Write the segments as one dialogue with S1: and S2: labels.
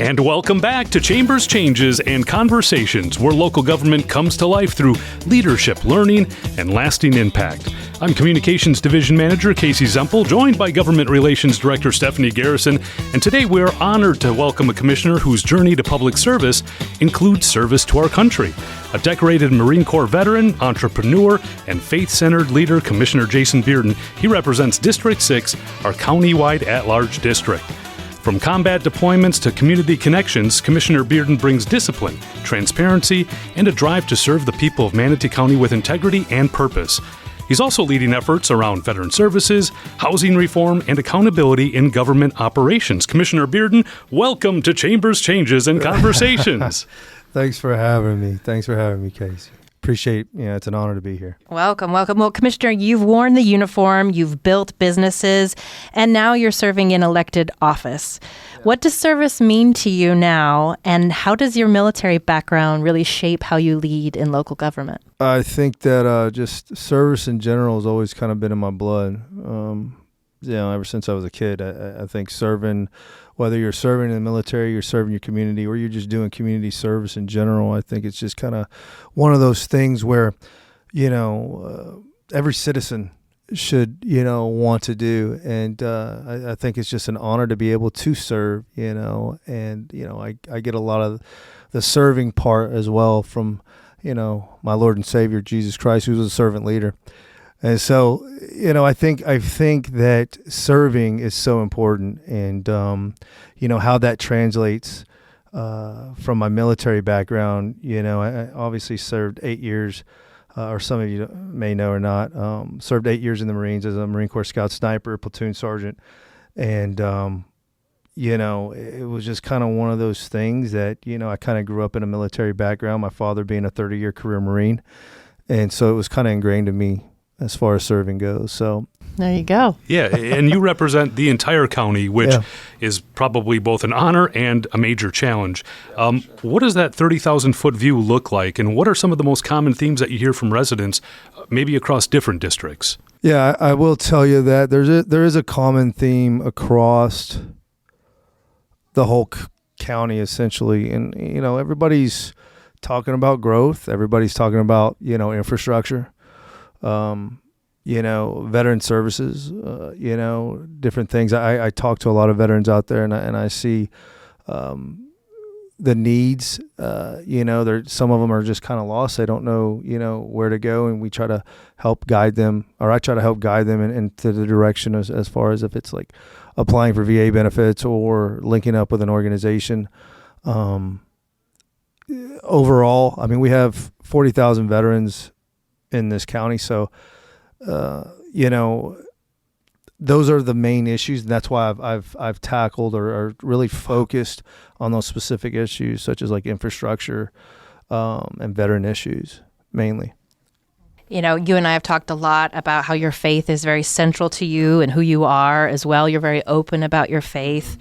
S1: And welcome back to Chambers Changes and Conversations, where local government comes to life through leadership, learning, and lasting impact. I'm Communications Division Manager Casey Zempel, joined by Government Relations Director Stephanie Garrison, and today we're honored to welcome a commissioner whose journey to public service includes service to our country. A decorated Marine Corps veteran, entrepreneur, and faith-centered leader, Commissioner Jason Bearden. He represents District 6, our countywide at-large district. From combat deployments to community connections, Commissioner Bearden brings discipline, transparency, and a drive to serve the people of Manatee County with integrity and purpose. He's also leading efforts around veteran services, housing reform, and accountability in government operations. Commissioner Bearden, welcome to Chambers Changes and Conversations.
S2: Thanks for having me, Casey. Appreciate, it's an honor to be here.
S3: Welcome. Well, Commissioner, you've worn the uniform, you've built businesses, and now you're serving in elected office. Yeah. What does service mean to you now, and how does your military background really shape how you lead in local government?
S2: I think that just service in general has always kind of been in my blood. Ever since I was a kid, I think serving, whether you're serving in the military, you're serving your community, or you're just doing community service in general, I think it's just kind of one of those things where, every citizen should, want to do. And I think it's just an honor to be able to serve, and, I get a lot of the serving part as well from, my Lord and Savior, Jesus Christ, who was a servant leader. And so, I think that serving is so important, and how that translates from my military background. I obviously served 8 years, or some of you may know or not. Served 8 years in the Marines as a Marine Corps Scout Sniper, platoon sergeant, and it was just kind of one of those things that I kind of grew up in a military background. My father being a 30-year career Marine, and so it was kind of ingrained in me as far as serving goes. So
S3: there you go.
S1: Yeah, and you represent the entire county, which is probably both an honor and a major challenge. What does that 30,000-foot view look like, and what are some of the most common themes that you hear from residents, maybe across different districts?
S2: Yeah, I will tell you that there is a common theme across the whole county, essentially, and everybody's talking about growth. Everybody's talking about infrastructure. Veteran services, different things. I talk to a lot of veterans out there, and I see the needs. Some of them are just kind of lost. They don't know, where to go, and we try to help guide them, or I try to help guide them into the direction as far as if it's like applying for VA benefits or linking up with an organization. Overall, I mean, we have 40,000 veterans in this county. So, those are the main issues. And that's why I've tackled or really focused on those specific issues, such as like infrastructure, and veteran issues mainly.
S3: You and I have talked a lot about how your faith is very central to you and who you are as well. You're very open about your faith.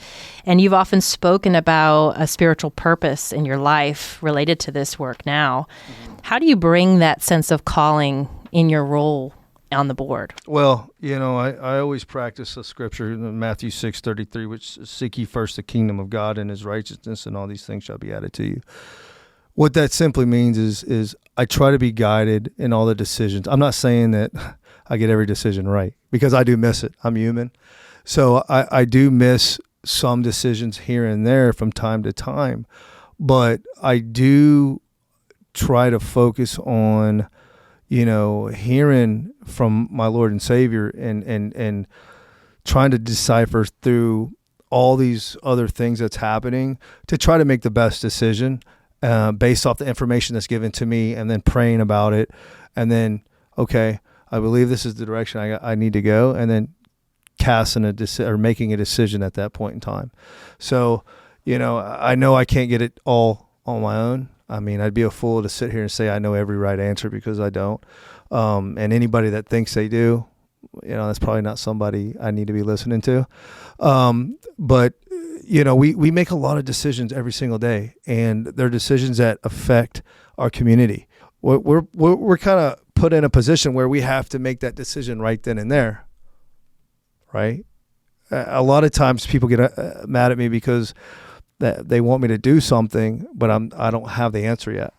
S3: And you've often spoken about a spiritual purpose in your life related to this work now. How do you bring that sense of calling in your role on the board?
S2: Well, I always practice a scripture in Matthew 6:33, which is, seek ye first the kingdom of God and his righteousness, and all these things shall be added to you. What that simply means is I try to be guided in all the decisions. I'm not saying that I get every decision right, because I do miss it. I'm human. So I do miss some decisions here and there from time to time, but I do try to focus on, hearing from my Lord and Savior and trying to decipher through all these other things that's happening to try to make the best decision based off the information that's given to me, and then praying about it, and then, okay, I believe this is the direction I need to go, and then casting or making a decision at that point in time. So, I know I can't get it all on my own. I mean, I'd be a fool to sit here and say I know every right answer, because I don't. And anybody that thinks they do, that's probably not somebody I need to be listening to. But we make a lot of decisions every single day, and they're decisions that affect our community. We're kind of put in a position where we have to make that decision right then and there, right? A lot of times people get mad at me because that they want me to do something, but I don't have the answer yet.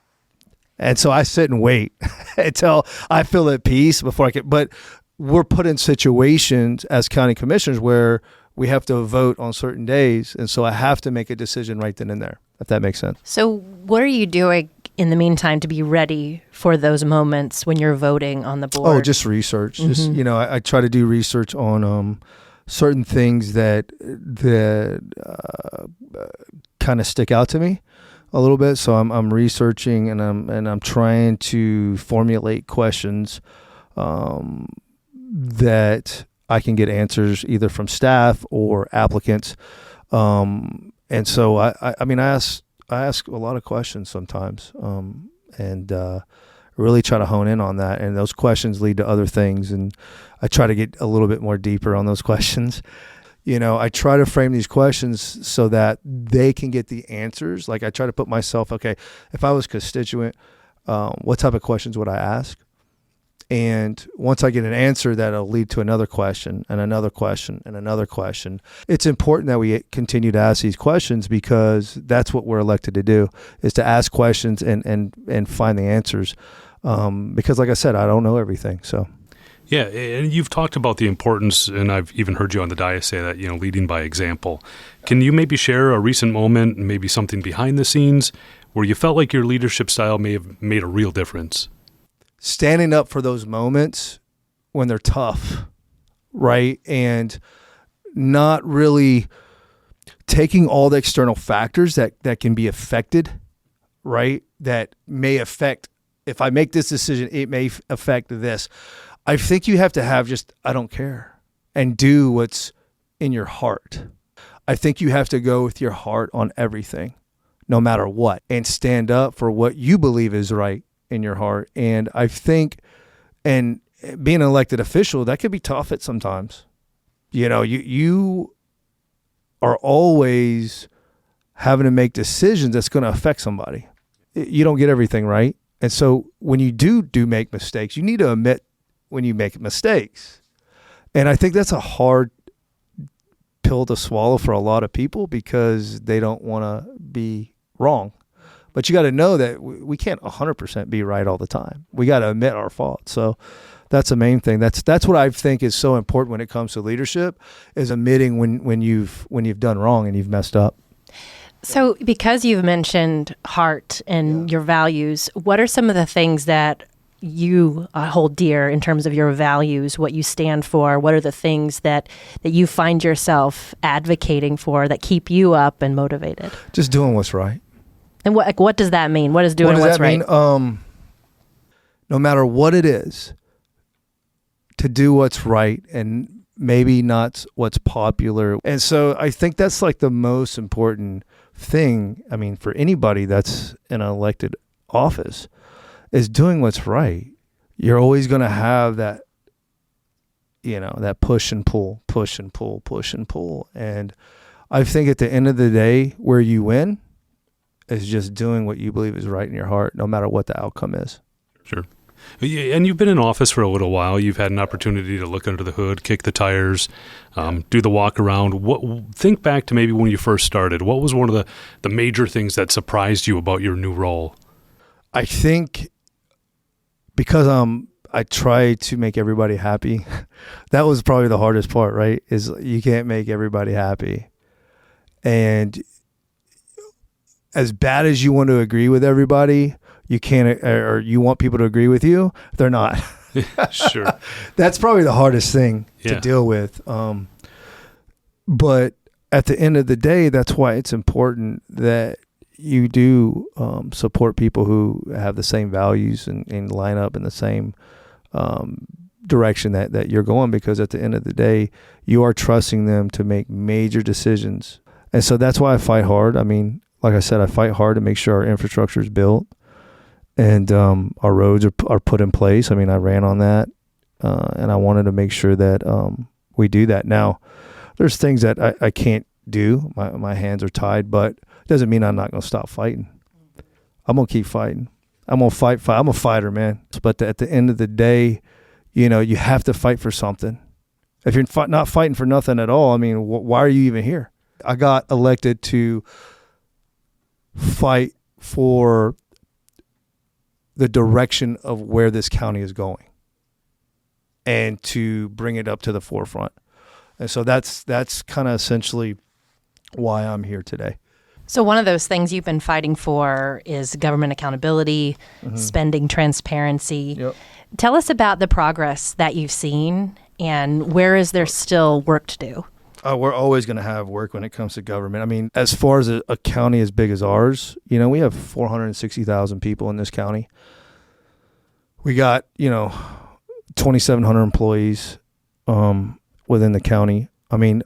S2: And so I sit and wait until I feel at peace before I can. But we're put in situations as county commissioners where we have to vote on certain days. And so I have to make a decision right then and there, if that makes sense.
S3: So what are you doing in the meantime to be ready for those moments when you're voting on the board?
S2: Oh, just research. Just, I try to do research on certain things that kind of stick out to me a little bit. So I'm researching and I'm trying to formulate questions that I can get answers either from staff or applicants. And so I ask a lot of questions sometimes, and really try to hone in on that. And those questions lead to other things, and I try to get a little bit more deeper on those questions. I try to frame these questions so that they can get the answers. Like I try to put myself, okay, if I was constituent, what type of questions would I ask? And once I get an answer, that'll lead to another question and another question and another question. It's important that we continue to ask these questions because that's what we're elected to do, is to ask questions and find the answers. Because like I said, I don't know everything. So.
S1: Yeah, and you've talked about the importance, and I've even heard you on the dais say that, leading by example. Can you maybe share a recent moment, and maybe something behind the scenes, where you felt like your leadership style may have made a real difference?
S2: Standing up for those moments when they're tough, right? And not really taking all the external factors that can be affected, right? That may affect, if I make this decision, it may affect this. I think you have to have just, I don't care, and do what's in your heart. I think you have to go with your heart on everything, no matter what, and stand up for what you believe is right in your heart. And I think, and being an elected official, that could be tough at sometimes. You are always having to make decisions that's going to affect somebody. You don't get everything right. And so when you do make mistakes, you need to admit when you make mistakes. And I think that's a hard pill to swallow for a lot of people because they don't want to be wrong. But you got to know that we can't 100% be right all the time. We got to admit our faults. So that's the main thing. That's what I think is so important when it comes to leadership, is admitting when you've done wrong and you've messed up.
S3: So because you've mentioned heart and your values, what are some of the things that you hold dear in terms of your values, what you stand for? What are the things that you find yourself advocating for that keep you up and motivated?
S2: Just doing what's right.
S3: And what does that mean? What is doing what's right?
S2: No matter what it is, to do what's right and maybe not what's popular. And so I think that's like the most important thing, for anybody that's in an elected office, is doing what's right. You're always going to have that, that push and pull. And I think at the end of the day, where you win is just doing what you believe is right in your heart, no matter what the outcome is.
S1: Sure. And you've been in office for a little while. You've had an opportunity to look under the hood, kick the tires, do the walk around. Think back to maybe when you first started. What was one of the major things that surprised you about your new role?
S2: I think because I try to make everybody happy. That was probably the hardest part, right? Is you can't make everybody happy. And as bad as you want to agree with everybody, you can't, or you want people to agree with you, they're not.
S1: Sure.
S2: That's probably the hardest thing to deal with. But at the end of the day, that's why it's important that you do support people who have the same values and line up in the same direction that you're going, because at the end of the day, you are trusting them to make major decisions. And so that's why I fight hard. Like I said, I fight hard to make sure our infrastructure is built and our roads are put in place. I ran on that, and I wanted to make sure that we do that. Now, there's things that I can't do. My hands are tied, but it doesn't mean I'm not going to stop fighting. I'm going to keep fighting. I'm going to fight. I'm a fighter, man. But at the end of the day, you have to fight for something. If you're not fighting for nothing at all, why are you even here? I got elected to fight for the direction of where this county is going and to bring it up to the forefront. And so that's kind of essentially why I'm here today.
S3: So one of those things you've been fighting for is government accountability, spending transparency.
S2: Yep.
S3: Tell us about the progress that you've seen and where is there still work to do?
S2: We're always going to have work when it comes to government. I mean, as far as a county as big as ours, we have 460,000 people in this county. We got, 2,700 employees within the county. I mean,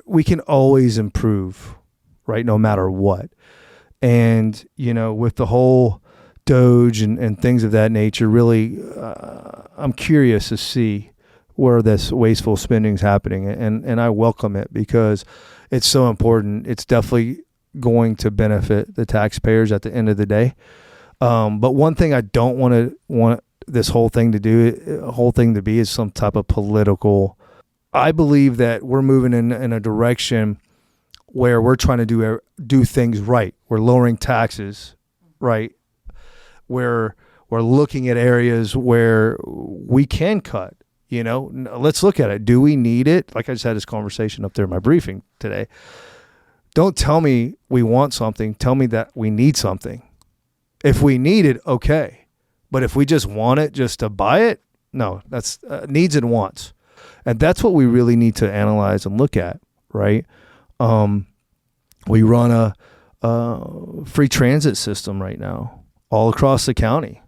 S2: we can always improve, right? No matter what. And, with the whole Doge and things of that nature, really, I'm curious to see where this wasteful spending is happening. And I welcome it because it's so important. It's definitely going to benefit the taxpayers at the end of the day. But one thing I don't want this whole thing to be is some type of political. I believe that we're moving in a direction where we're trying to do things right. We're lowering taxes, right? We're looking at areas where we can cut. Let's look at it. Do we need it? Like I just had this conversation up there in my briefing today. Don't tell me we want something. Tell me that we need something. If we need it, okay. But if we just want it just to buy it, no, that's needs and wants. And that's what we really need to analyze and look at, right? We run a free transit system right now all across the county,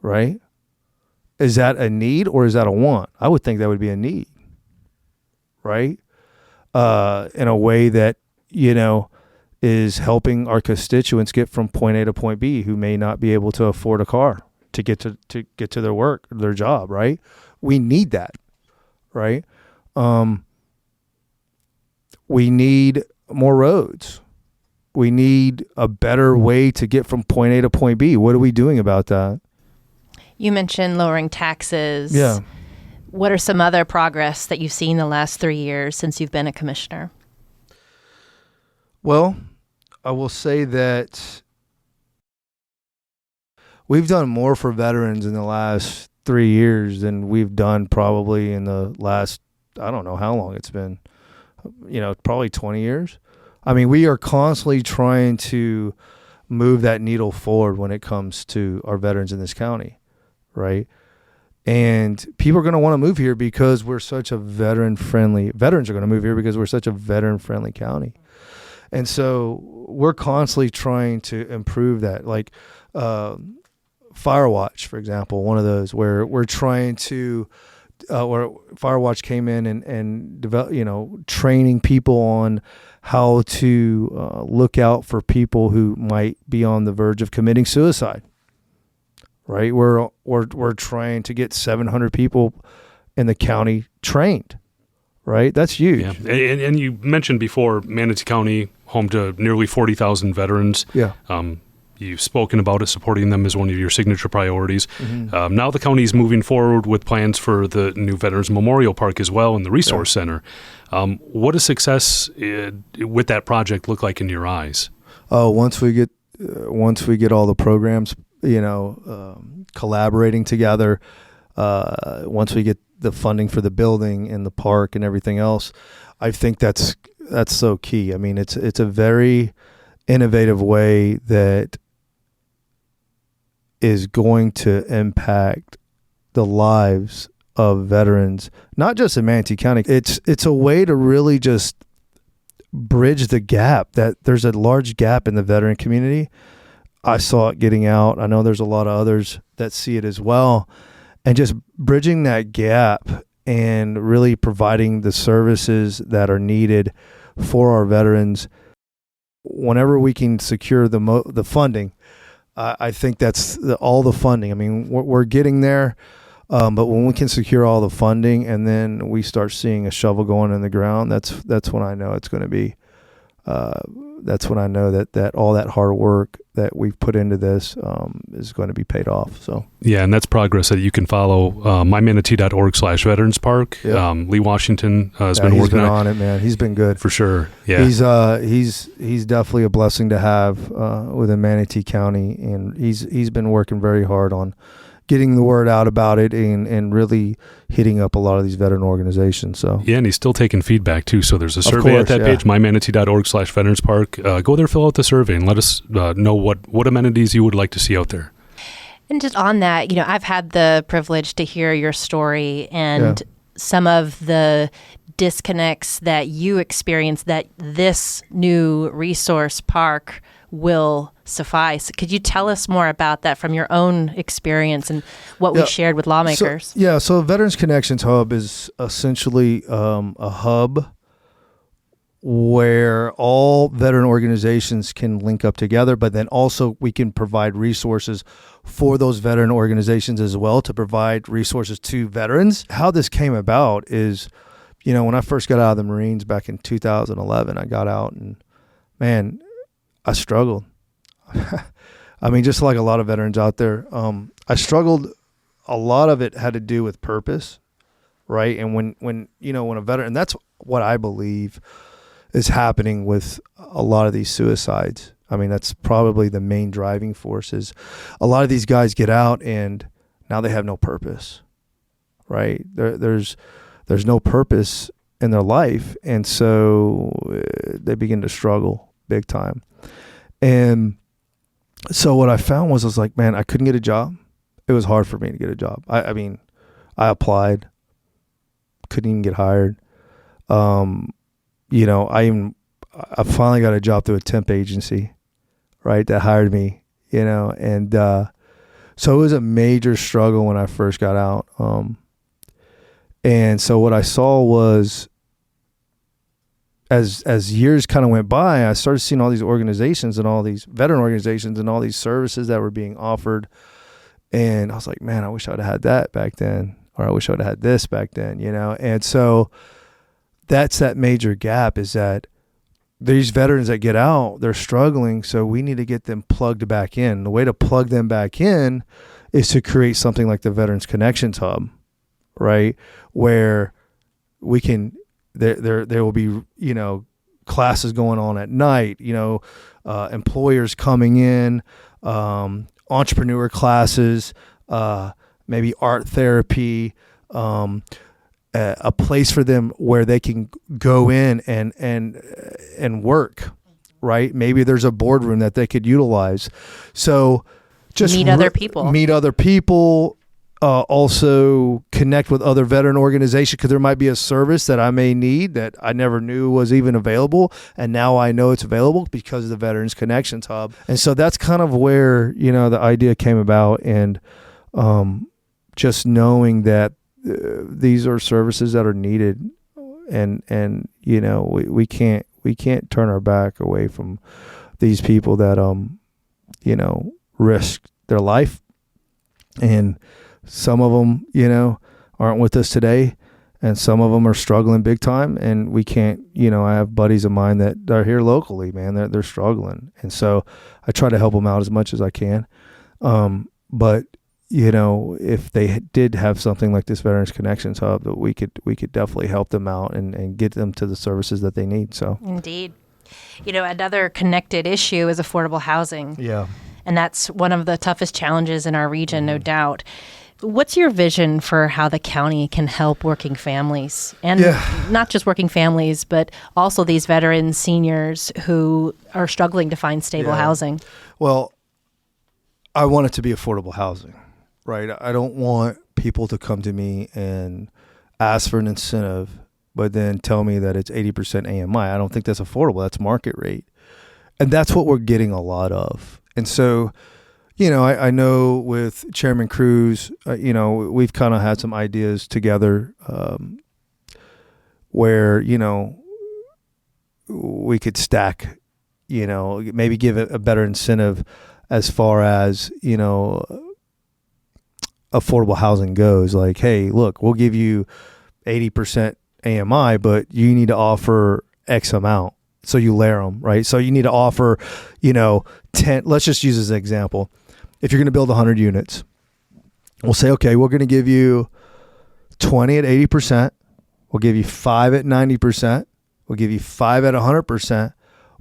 S2: right? Is that a need or is that a want? I would think that would be a need, right? In a way that, is helping our constituents get from point A to point B who may not be able to afford a car to get to their work, their job, right? We need that, right? We need more roads. We need a better way to get from point A to point B. What are we doing about that?
S3: You mentioned lowering taxes.
S2: Yeah.
S3: What are some other progress that you've seen the last 3 years since you've been a commissioner?
S2: Well, I will say that we've done more for veterans in the last 3 years than we've done probably in the last, I don't know how long it's been, probably 20 years. I mean, we are constantly trying to move that needle forward when it comes to our veterans in this county, right? And people are going to want to move here because we're such a veterans are going to move here because we're such a veteran-friendly county. And so we're constantly trying to improve that. Like Firewatch, for example, one of those where we're trying to, where Firewatch came in and develop, training people on how to look out for people who might be on the verge of committing suicide. Right, we're trying to get 700 people in the county trained. Right, that's huge.
S1: Yeah. And you mentioned before Manatee County, home to nearly 40,000 veterans.
S2: Yeah.
S1: You've spoken about it, supporting them as one of your signature priorities.
S2: Mm-hmm.
S1: Now the county is moving forward with plans for the new Veterans Memorial Park as well and the Resource Center. What does success with that project look like in your eyes?
S2: Once we get all the programs, collaborating together, once we get the funding for the building and the park and everything else, I think that's so key. I mean, it's a very innovative way that is going to impact the lives of veterans, not just in Manatee County. It's a way to really just bridge the gap. That there's a large gap in the veteran community. I saw it getting out. I know there's a lot of others that see it as well. And just bridging that gap and really providing the services that are needed for our veterans. Whenever we can secure the funding, I think that's all the funding. I mean, we're getting there, but when we can secure all the funding and then we start seeing a shovel going in the ground, that's when I know it's going to be that's when I know that all that hard work that we've put into this is going to be paid off. So
S1: yeah, and that's progress that you can follow. mymanatee.org/Veterans Park.
S2: Yep.
S1: Lee Washington has been working
S2: on it, man. He's been good
S1: for sure. Yeah,
S2: he's definitely a blessing to have within Manatee County, and he's been working very hard on getting the word out about it and really hitting up a lot of these veteran organizations. So
S1: yeah, and he's still taking feedback too. So there's a survey at that page, mymanatee.org/Veterans Park. Go there, fill out the survey, and let us know what amenities you would like to see out there.
S3: And just on that, I've had the privilege to hear your story and some of the disconnects that you experience that this new resource park will suffice. Could you tell us more about that from your own experience and what we shared with lawmakers?
S2: So Veterans Connections Hub is essentially a hub where all veteran organizations can link up together, but then also we can provide resources for those veteran organizations as well to provide resources to veterans. How this came about is, when I first got out of the Marines back in 2011, I got out and, man, I struggled. I mean, just like a lot of veterans out there, I struggled. A lot of it had to do with purpose, right? And when a veteran, and that's what I believe is happening with a lot of these suicides. I mean, that's probably the main driving force is a lot of these guys get out and now they have no purpose, right? There's no purpose in their life. And so they begin to struggle big time. And so what I found was I was like, man, I couldn't get a job. It was hard for me to get a job. I mean, I applied, couldn't even get hired. I finally got a job through a temp agency, right, that hired me, and so it was a major struggle when I first got out. And so what I saw was as years kind of went by, I started seeing all these organizations and all these veteran organizations and all these services that were being offered. And I was like, man, I wish I would have had that back then, or I wish I would have had this back then, And so that's that major gap, is that these veterans that get out, they're struggling. So we need to get them plugged back in. The way to plug them back in is to create something like the Veterans Connections Hub, right? Where we can, there will be, classes going on at night, employers coming in, entrepreneur classes, maybe art therapy, a place for them where they can go in and work, right? Maybe there's a boardroom that they could utilize. So just
S3: meet other people,
S2: also connect with other veteran organizations, because there might be a service that I may need that I never knew was even available. And now I know it's available because of the Veterans Connections Hub. And so that's kind of where, the idea came about. And just knowing that these are services that are needed, and we can't turn our back away from these people that risk their life, and some of them aren't with us today, and some of them are struggling big time, and we can't, I have buddies of mine that are here locally, man, they're struggling, and so I try to help them out as much as I can, but if they did have something like this Veterans Connections Hub, that we could definitely help them out and get them to the services that they need. So
S3: indeed, another connected issue is affordable housing.
S2: Yeah,
S3: and that's one of the toughest challenges in our region, no doubt. What's your vision for how the county can help working families, and not just working families, but also these veterans, seniors who are struggling to find stable housing?
S2: Well, I want it to be affordable housing. Right. I don't want people to come to me and ask for an incentive, but then tell me that it's 80% AMI. I don't think that's affordable. That's market rate. And that's what we're getting a lot of. And so, I know with Chairman Cruz, we've kind of had some ideas together where, we could stack, maybe give it a better incentive as far as, affordable housing goes. Like, hey, look, we'll give you 80% AMI, but you need to offer X amount, So you layer them, right? So you need to offer, 10, let's just use as an example. If you're going to build 100 units, we'll say, okay, we're going to give you 20 at 80%. We'll give you 5 at 90%. We'll give you 5 at 100%.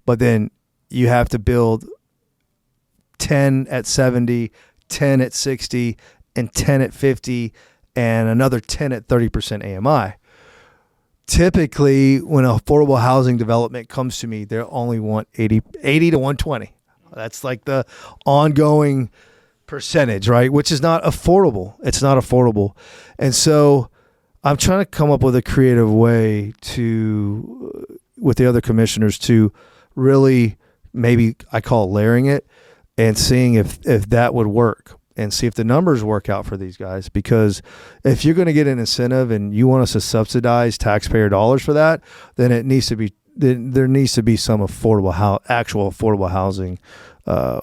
S2: But then you have to build 10 at 70, 10 at 60, and 10 at 50, and another 10 at 30% AMI. Typically, when affordable housing development comes to me, they only want 80 to 120. That's like the ongoing percentage, right? Which is not affordable. It's not affordable. And so I'm trying to come up with a creative way with the other commissioners to really, maybe I call it layering it, and seeing if that would work and see if the numbers work out for these guys. Because if you're going to get an incentive and you want us to subsidize taxpayer dollars for that, then there needs to be some actual affordable housing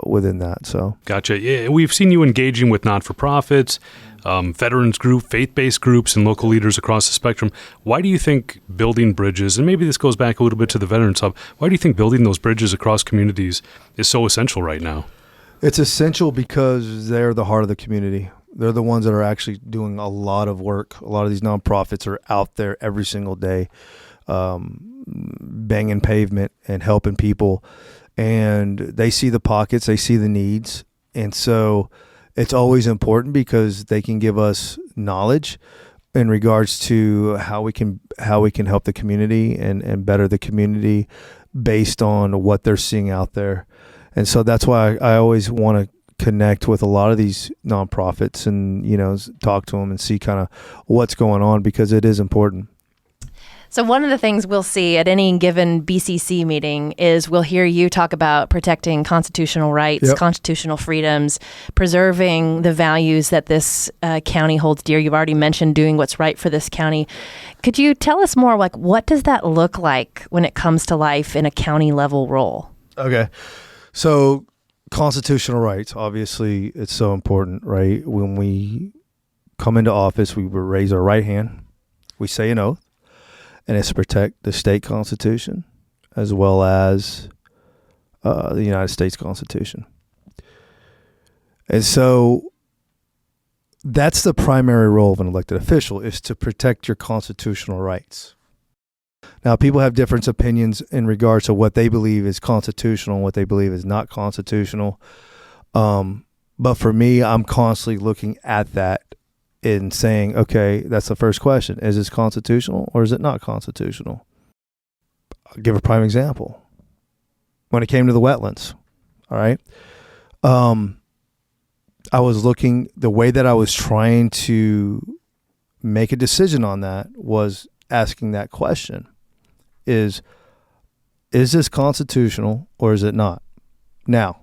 S2: within that. So
S1: Gotcha. Yeah, we've seen you engaging with not-for-profits, veterans group, faith-based groups, and local leaders across the spectrum. Why do you think building bridges, and maybe this goes back a little bit to the Veterans Hub, why do you think building those bridges across communities is so essential right now?
S2: It's essential because they're the heart of the community. They're the ones that are actually doing a lot of work. A lot of these nonprofits are out there every single day, banging pavement and helping people. And they see the pockets, they see the needs. And so it's always important because they can give us knowledge in regards to how we can help the community and better the community based on what they're seeing out there. And so that's why I always want to connect with a lot of these nonprofits and, talk to them and see kind of what's going on, because it is important.
S3: So one of the things we'll see at any given BCC meeting is we'll hear you talk about protecting constitutional rights,
S2: Yep.
S3: constitutional freedoms, preserving the values that this county holds dear. You've already mentioned doing what's right for this county. Could you tell us more, like, what does that look like when it comes to life in a county level role?
S2: Okay. So constitutional rights, obviously it's so important, right? When we come into office, we raise our right hand, we say an oath, and it's to protect the state constitution as well as the United States Constitution. And so that's the primary role of an elected official, is to protect your constitutional rights. Now, people have different opinions in regards to what they believe is constitutional and what they believe is not constitutional. But for me, I'm constantly looking at that and saying, okay, that's the first question. Is this constitutional or is it not constitutional? I'll give a prime example. When it came to the wetlands, all right, I was looking, the way that I was trying to make a decision on that was asking that question. Is this constitutional or is it not? Now,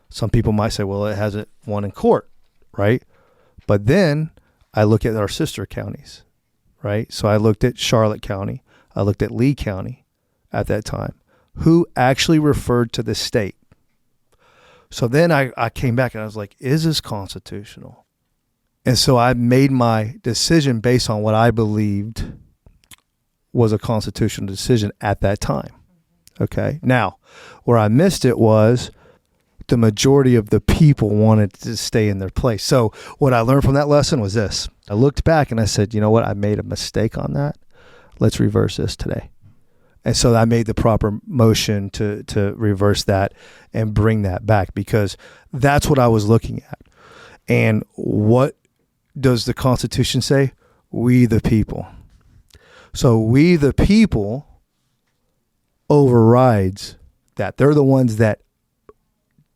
S2: some people might say, well, it hasn't won in court, right? But then I look at our sister counties, right? So I looked at Charlotte County. I looked at Lee County at that time, who actually referred to the state. So then I came back and I was like, is this constitutional? And so I made my decision based on what I believed was a constitutional decision at that time. Okay. Now, where I missed it was the majority of the people wanted to stay in their place. So what I learned from that lesson was this. I looked back and I said, you know what? I made a mistake on that. Let's reverse this today. And so I made the proper motion to reverse that and bring that back, because that's what I was looking at. And what does the Constitution say? We the people. So we the people overrides that. They're the ones that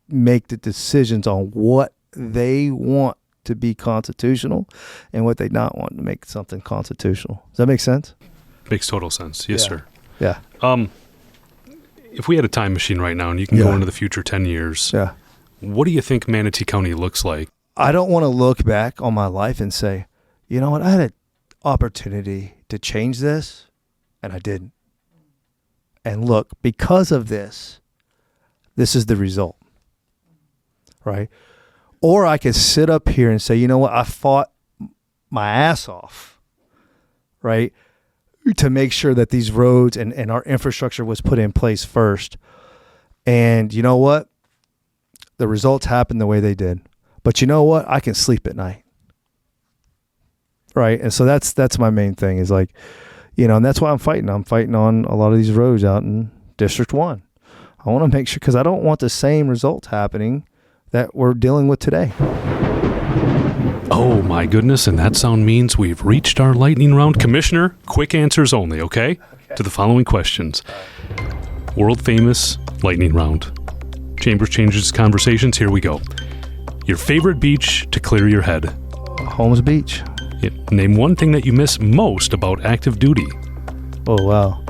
S2: make the decisions on what they want to be constitutional and what they not want to make something constitutional. Does that make sense?
S1: Makes total sense. Yes, sir.
S2: Yeah.
S1: If we had a time machine right now and you can go into the future 10 years, what do you think Manatee County looks like?
S2: I don't want to look back on my life and say, you know what, I had an opportunity to change this and I didn't. And look, because of this is the result, right? Or I could sit up here and say, you know what, I fought my ass off, right? to make sure that these roads and our infrastructure was put in place first. And you know what? The results happened the way they did. But you know what? I can sleep at night. Right? And so that's my main thing is like, and that's why I'm fighting. I'm fighting on a lot of these roads out in District 1. I want to make sure, because I don't want the same results happening that we're dealing with today.
S1: Oh my goodness, and that sound means we've reached our lightning round. Commissioner, quick answers only, okay? To the following questions. World famous lightning round. Chambers Changes Conversations, here we go. Your favorite beach to clear your head?
S2: Holmes Beach.
S1: Yeah. Name one thing that you miss most about active duty.
S2: Oh, wow.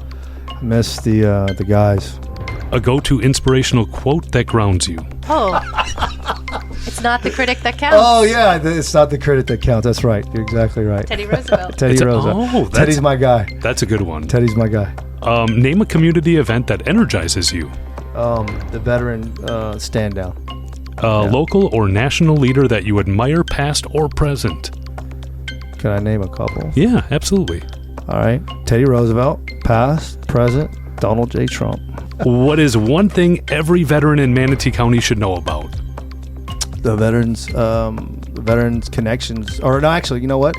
S2: I miss the guys.
S1: A go-to inspirational quote that grounds you.
S3: Oh, it's not the critic that counts.
S2: Oh, yeah. It's not the critic that counts. That's right. You're exactly right.
S3: Teddy Roosevelt.
S2: Roosevelt. Teddy's my guy.
S1: That's a good one.
S2: Teddy's my guy.
S1: Name a community event that energizes you.
S2: The veteran stand down.
S1: Local or national leader that you admire, past or present.
S2: Can I name a couple?
S1: Yeah, absolutely.
S2: All right. Teddy Roosevelt, past, present, Donald J. Trump.
S1: What is one thing every veteran in Manatee County should know about?
S2: The veterans connections, or no, actually, you know what?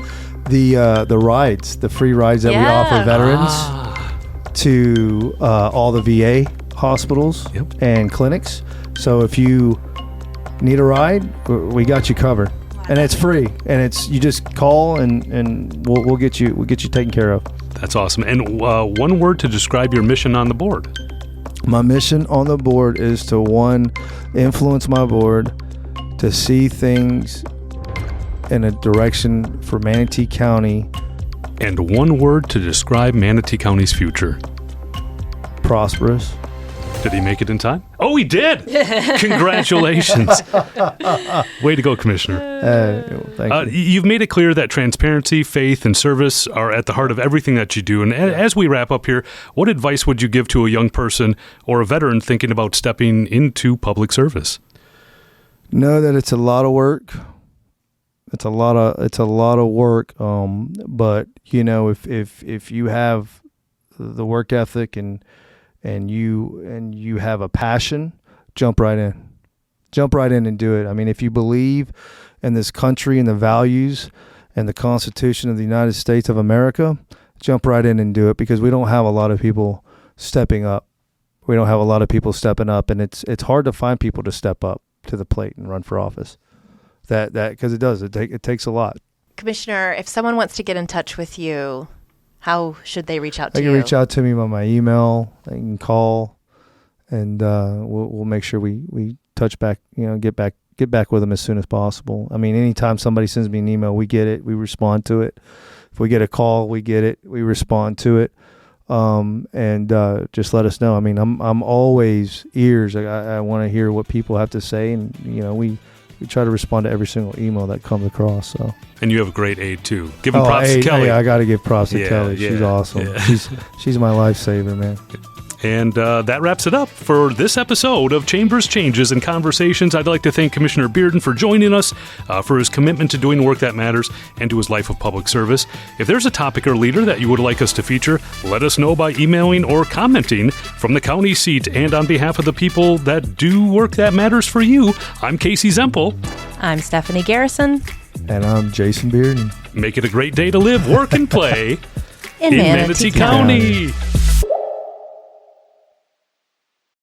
S2: The rides, the free rides that we offer veterans to all the VA hospitals and clinics. So if you need a ride, we got you covered, and it's free. And you just call and we'll get you taken care of.
S1: That's awesome. And one word to describe your mission on the board.
S2: My mission on the board is to, one, influence my board to see things in a direction for Manatee County.
S1: And one word to describe Manatee County's future.
S2: Prosperous.
S1: Did he make it in time? Oh, he did! Congratulations. Way to go, Commissioner.
S2: Thank you.
S1: You've made it clear that transparency, faith, and service are at the heart of everything that you do. And as we wrap up here, what advice would you give to a young person or a veteran thinking about stepping into public service?
S2: Know that it's a lot of work. It's a lot of work. But if you have the work ethic and you have a passion, jump right in and do it. I mean, if you believe in this country and the values and the Constitution of the United States of America, jump right in and do it, because we don't have a lot of people stepping up. We don't have a lot of people stepping up, and it's hard to find people to step up to the plate and run for office. That because it takes a lot.
S3: Commissioner, if someone wants to get in touch with you, how should they reach out to you?
S2: They can reach out to me by my email. They can call, and we'll make sure we touch back. Get back with them as soon as possible. I mean, anytime somebody sends me an email, we get it. We respond to it. If we get a call, we get it. We respond to it. And just let us know. I mean, I'm always ears. I want to hear what people have to say, and we try to respond to every single email that comes across. So. And
S1: you have a great aide too. Give him props to Kelly.
S2: Yeah, I got to give props to Kelly. She's awesome. Yeah. She's my lifesaver, man.
S1: And that wraps it up for this episode of Chambers Changes and Conversations. I'd like to thank Commissioner Bearden for joining us, for his commitment to doing work that matters and to his life of public service. If there's a topic or leader that you would like us to feature, let us know by emailing or commenting from the county seat. And on behalf of the people that do work that matters for you, I'm Casey Zempel.
S3: I'm Stephanie Garrison.
S2: And I'm Jason Bearden.
S1: Make it a great day to live, work, and play
S3: in Manatee County.